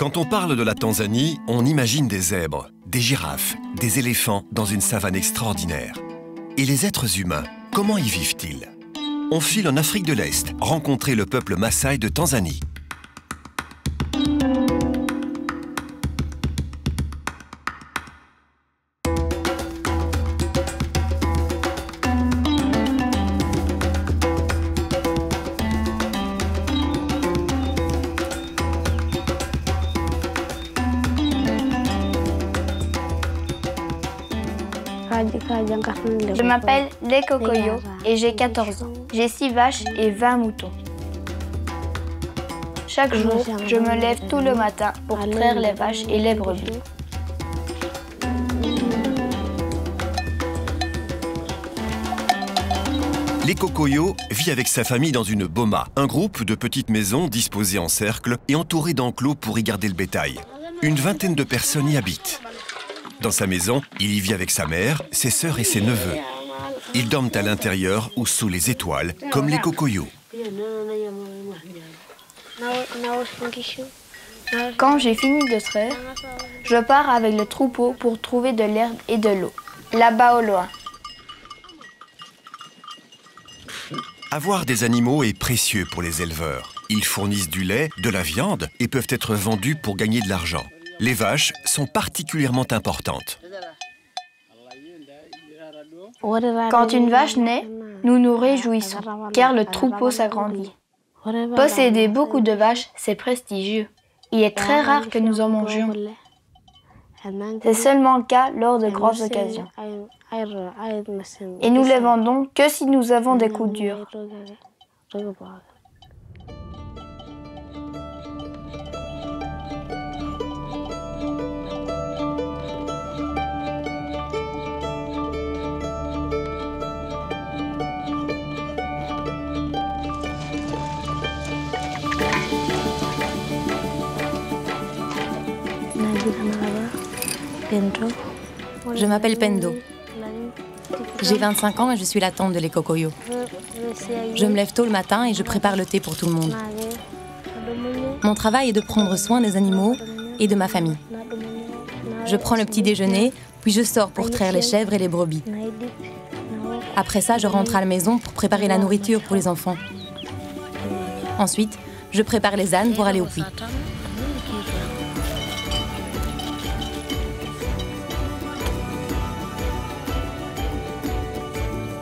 Quand on parle de la Tanzanie, on imagine des zèbres, des girafes, des éléphants dans une savane extraordinaire. Et les êtres humains, comment y vivent-ils? On file en Afrique de l'Est, rencontrer le peuple Maasai de Tanzanie. Je m'appelle Les Kokoyo et j'ai 14 ans. J'ai 6 vaches et 20 moutons. Chaque jour, je me lève tout le matin pour traire les vaches et les brebis. Les Kokoyo vit avec sa famille dans une boma, un groupe de petites maisons disposées en cercle et entourées d'enclos pour y garder le bétail. Une vingtaine de personnes y habitent. Dans sa maison, il y vit avec sa mère, ses sœurs et ses neveux. Ils dorment à l'intérieur ou sous les étoiles, comme les Kokoyo. Quand j'ai fini de traire, je pars avec le troupeau pour trouver de l'herbe et de l'eau, là-bas au loin. Avoir des animaux est précieux pour les éleveurs. Ils fournissent du lait, de la viande et peuvent être vendus pour gagner de l'argent. Les vaches sont particulièrement importantes. Quand une vache naît, nous nous réjouissons, car le troupeau s'agrandit. Posséder beaucoup de vaches, c'est prestigieux. Il est très rare que nous en mangions. C'est seulement le cas lors de grandes occasions. Et nous les vendons que si nous avons des coups durs. Je m'appelle Pendo. J'ai 25 ans et je suis la tante de Les Kokoyo. Je me lève tôt le matin et je prépare le thé pour tout le monde. Mon travail est de prendre soin des animaux et de ma famille. Je prends le petit déjeuner, puis je sors pour traire les chèvres et les brebis. Après ça, je rentre à la maison pour préparer la nourriture pour les enfants. Ensuite, je prépare les ânes pour aller au puits.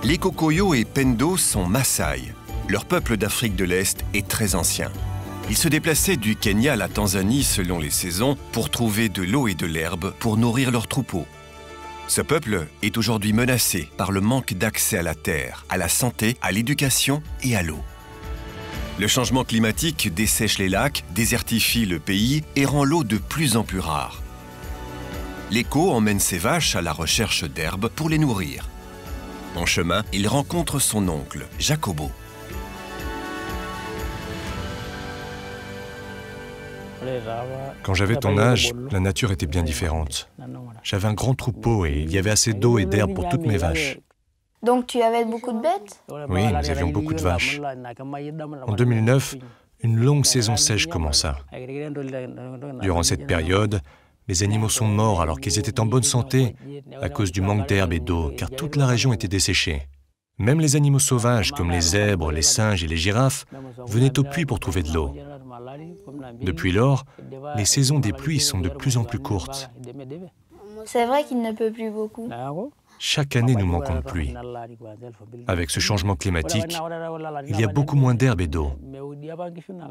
Les Kokoyo et Pendo sont Maasai. Leur peuple d'Afrique de l'Est est très ancien. Ils se déplaçaient du Kenya à la Tanzanie selon les saisons pour trouver de l'eau et de l'herbe pour nourrir leurs troupeaux. Ce peuple est aujourd'hui menacé par le manque d'accès à la terre, à la santé, à l'éducation et à l'eau. Le changement climatique dessèche les lacs, désertifie le pays et rend l'eau de plus en plus rare. L'écho emmène ses vaches à la recherche d'herbes pour les nourrir. En chemin, il rencontre son oncle, Jacobo. Quand j'avais ton âge, la nature était bien différente. J'avais un grand troupeau et il y avait assez d'eau et d'herbe pour toutes mes vaches. Donc tu avais beaucoup de bêtes? Oui, nous avions beaucoup de vaches. En 2009, une longue saison sèche commença. Durant cette période, les animaux sont morts alors qu'ils étaient en bonne santé à cause du manque d'herbe et d'eau, car toute la région était desséchée. Même les animaux sauvages comme les zèbres, les singes et les girafes venaient au puits pour trouver de l'eau. Depuis lors, les saisons des pluies sont de plus en plus courtes. C'est vrai qu'il ne peut plus beaucoup. Chaque année, nous manquons de pluie. Avec ce changement climatique, il y a beaucoup moins d'herbe et d'eau.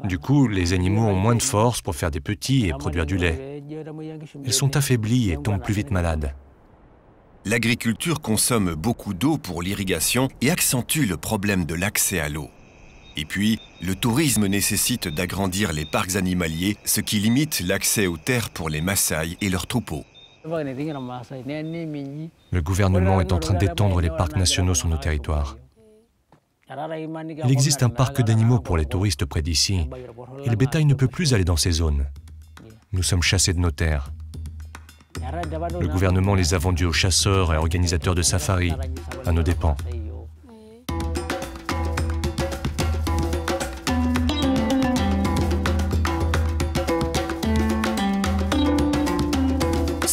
Du coup, les animaux ont moins de force pour faire des petits et produire du lait. Ils sont affaiblis et tombent plus vite malades. L'agriculture consomme beaucoup d'eau pour l'irrigation et accentue le problème de l'accès à l'eau. Et puis, le tourisme nécessite d'agrandir les parcs animaliers, ce qui limite l'accès aux terres pour les Maasai et leurs troupeaux. Le gouvernement est en train d'étendre les parcs nationaux sur nos territoires. Il existe un parc d'animaux pour les touristes près d'ici, et le bétail ne peut plus aller dans ces zones. Nous sommes chassés de nos terres. Le gouvernement les a vendus aux chasseurs et organisateurs de safaris, à nos dépens.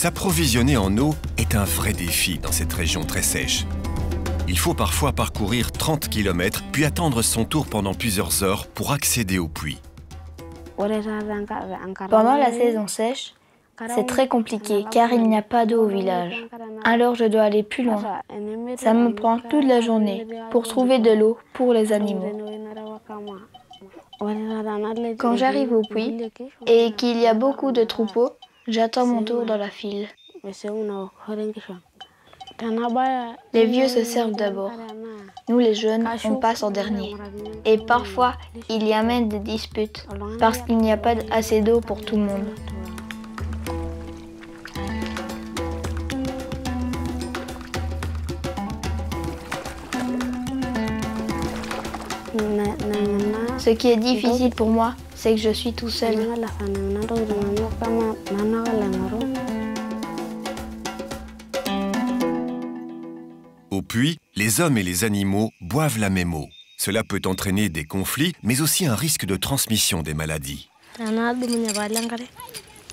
S'approvisionner en eau est un vrai défi dans cette région très sèche. Il faut parfois parcourir 30 km puis attendre son tour pendant plusieurs heures pour accéder au puits. Pendant la saison sèche, c'est très compliqué car il n'y a pas d'eau au village. Alors je dois aller plus loin. Ça me prend toute la journée pour trouver de l'eau pour les animaux. Quand j'arrive au puits et qu'il y a beaucoup de troupeaux, j'attends mon tour dans la file. Les vieux se servent d'abord. Nous les jeunes, on passe en dernier. Et parfois, il y a même des disputes parce qu'il n'y a pas assez d'eau pour tout le monde. Ce qui est difficile pour moi, c'est que je suis tout seul. Au puits, les hommes et les animaux boivent la même eau. Cela peut entraîner des conflits, mais aussi un risque de transmission des maladies.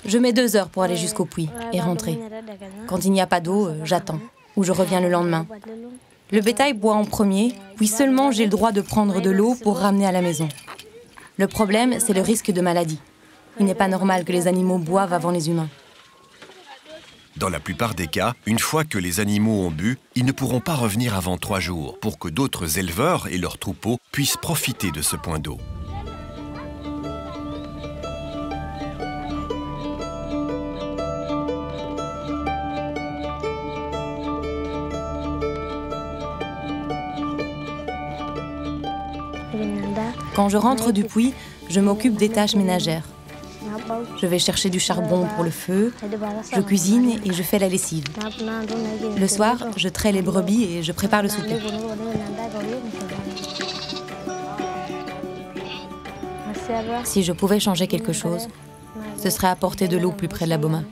Je mets 2 heures pour aller jusqu'au puits et rentrer. Quand il n'y a pas d'eau, j'attends, ou je reviens le lendemain. Le bétail boit en premier, puis seulement j'ai le droit de prendre de l'eau pour ramener à la maison. Le problème, c'est le risque de maladie. Il n'est pas normal que les animaux boivent avant les humains. Dans la plupart des cas, une fois que les animaux ont bu, ils ne pourront pas revenir avant 3 jours pour que d'autres éleveurs et leurs troupeaux puissent profiter de ce point d'eau. Quand je rentre du puits, je m'occupe des tâches ménagères. Je vais chercher du charbon pour le feu, je cuisine et je fais la lessive. Le soir, je traite les brebis et je prépare le souper. Si je pouvais changer quelque chose, ce serait apporter de l'eau plus près de la Boma.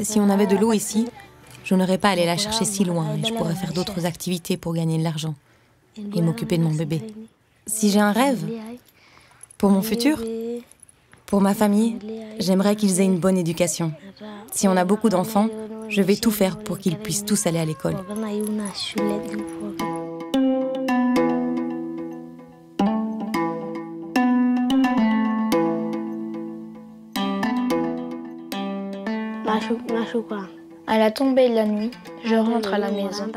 Si on avait de l'eau ici, je n'aurais pas à aller la chercher si loin et je pourrais faire d'autres activités pour gagner de l'argent et m'occuper de mon bébé. Si j'ai un rêve, pour mon futur, pour ma famille, j'aimerais qu'ils aient une bonne éducation. Si on a beaucoup d'enfants, je vais tout faire pour qu'ils puissent tous aller à l'école. À la tombée de la nuit, je rentre à la maison.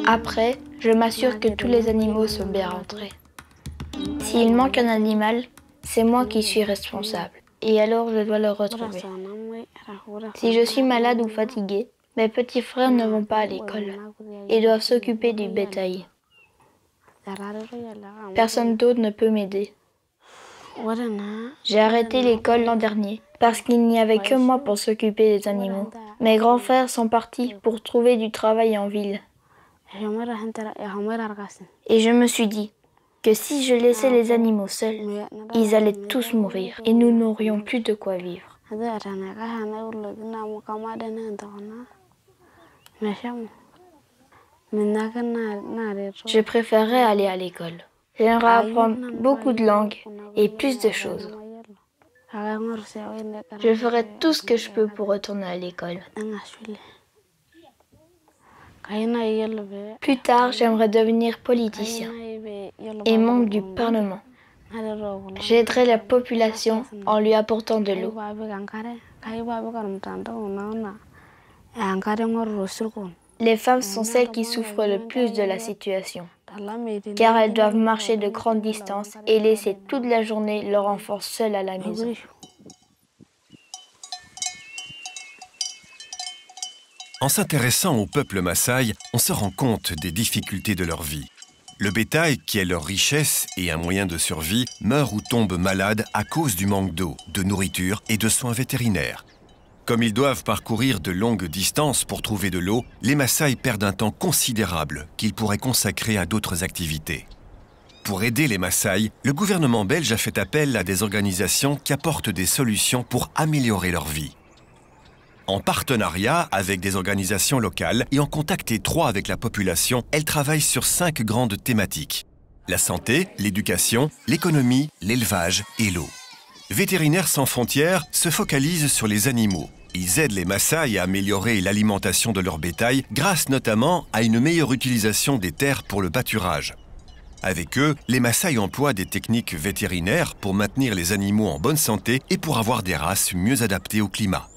Après, je m'assure que tous les animaux sont bien rentrés. S'il manque un animal, c'est moi qui suis responsable. Et alors, je dois le retrouver. Si je suis malade ou fatiguée, mes petits frères ne vont pas à l'école et doivent s'occuper du bétail. Personne d'autre ne peut m'aider. J'ai arrêté l'école l'an dernier parce qu'il n'y avait que moi pour s'occuper des animaux. Mes grands frères sont partis pour trouver du travail en ville. Et je me suis dit que si je laissais les animaux seuls, ils allaient tous mourir et nous n'aurions plus de quoi vivre. Je préférerais aller à l'école. J'aimerais apprendre beaucoup de langues et plus de choses. Je ferai tout ce que je peux pour retourner à l'école. Plus tard, j'aimerais devenir politicien et membre du Parlement. J'aiderai la population en lui apportant de l'eau. Les femmes sont celles qui souffrent le plus de la situation, car elles doivent marcher de grandes distances et laisser toute la journée leur enfant seul à la maison. En s'intéressant au peuple Maasai, on se rend compte des difficultés de leur vie. Le bétail, qui est leur richesse et un moyen de survie, meurt ou tombe malade à cause du manque d'eau, de nourriture et de soins vétérinaires. Comme ils doivent parcourir de longues distances pour trouver de l'eau, les Maasai perdent un temps considérable qu'ils pourraient consacrer à d'autres activités. Pour aider les Maasai, le gouvernement belge a fait appel à des organisations qui apportent des solutions pour améliorer leur vie. En partenariat avec des organisations locales et en contact étroit avec la population, elle travaille sur 5 grandes thématiques: la santé, l'éducation, l'économie, l'élevage et l'eau. Vétérinaires sans frontières se focalise sur les animaux. Ils aident les Maasai à améliorer l'alimentation de leur bétail grâce notamment à une meilleure utilisation des terres pour le pâturage. Avec eux, les Maasai emploient des techniques vétérinaires pour maintenir les animaux en bonne santé et pour avoir des races mieux adaptées au climat.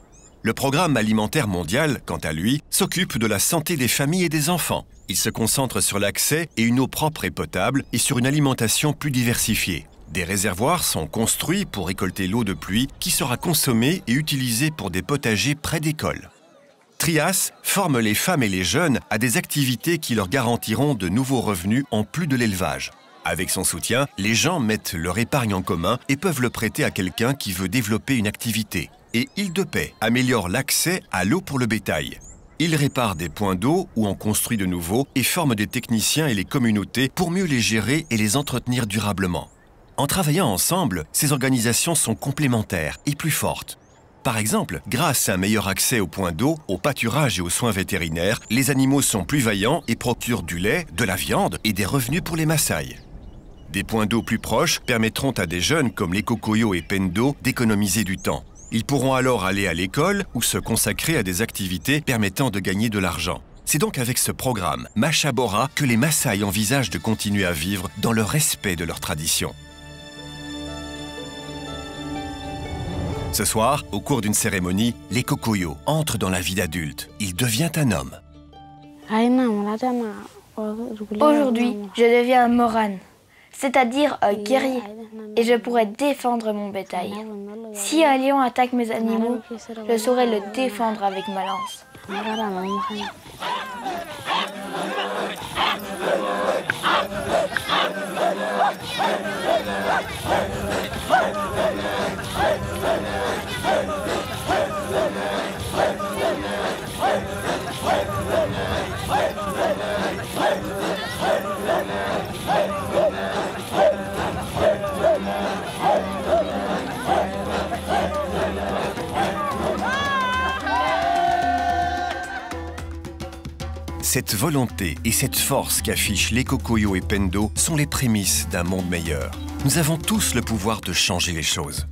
Le Programme alimentaire mondial, quant à lui, s'occupe de la santé des familles et des enfants. Il se concentre sur l'accès et une eau propre et potable et sur une alimentation plus diversifiée. Des réservoirs sont construits pour récolter l'eau de pluie qui sera consommée et utilisée pour des potagers près d'écoles. Trias forme les femmes et les jeunes à des activités qui leur garantiront de nouveaux revenus en plus de l'élevage. Avec son soutien, les gens mettent leur épargne en commun et peuvent le prêter à quelqu'un qui veut développer une activité. Et Île de Paix améliore l'accès à l'eau pour le bétail. Il répare des points d'eau ou en construit de nouveaux et forme des techniciens et les communautés pour mieux les gérer et les entretenir durablement. En travaillant ensemble, ces organisations sont complémentaires et plus fortes. Par exemple, grâce à un meilleur accès aux points d'eau, au pâturage et aux soins vétérinaires, les animaux sont plus vaillants et procurent du lait, de la viande et des revenus pour les Maasai. Des points d'eau plus proches permettront à des jeunes comme les Kokoyo et Pendo d'économiser du temps. Ils pourront alors aller à l'école ou se consacrer à des activités permettant de gagner de l'argent. C'est donc avec ce programme, Machabora, que les Maasai envisagent de continuer à vivre dans le respect de leurs traditions. Ce soir, au cours d'une cérémonie, les Kokoyo entrent dans la vie d'adulte. Il devient un homme. Aujourd'hui, je deviens un Moran, c'est-à-dire un guerrier, et je pourrai défendre mon bétail. Si un lion attaque mes animaux, je saurai le défendre avec ma lance. Cette volonté et cette force qu'affichent les Kokoyo et Pendo sont les prémices d'un monde meilleur. Nous avons tous le pouvoir de changer les choses.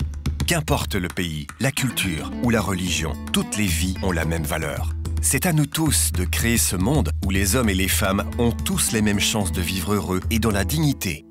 Qu'importe le pays, la culture ou la religion, toutes les vies ont la même valeur. C'est à nous tous de créer ce monde où les hommes et les femmes ont tous les mêmes chances de vivre heureux et dans la dignité.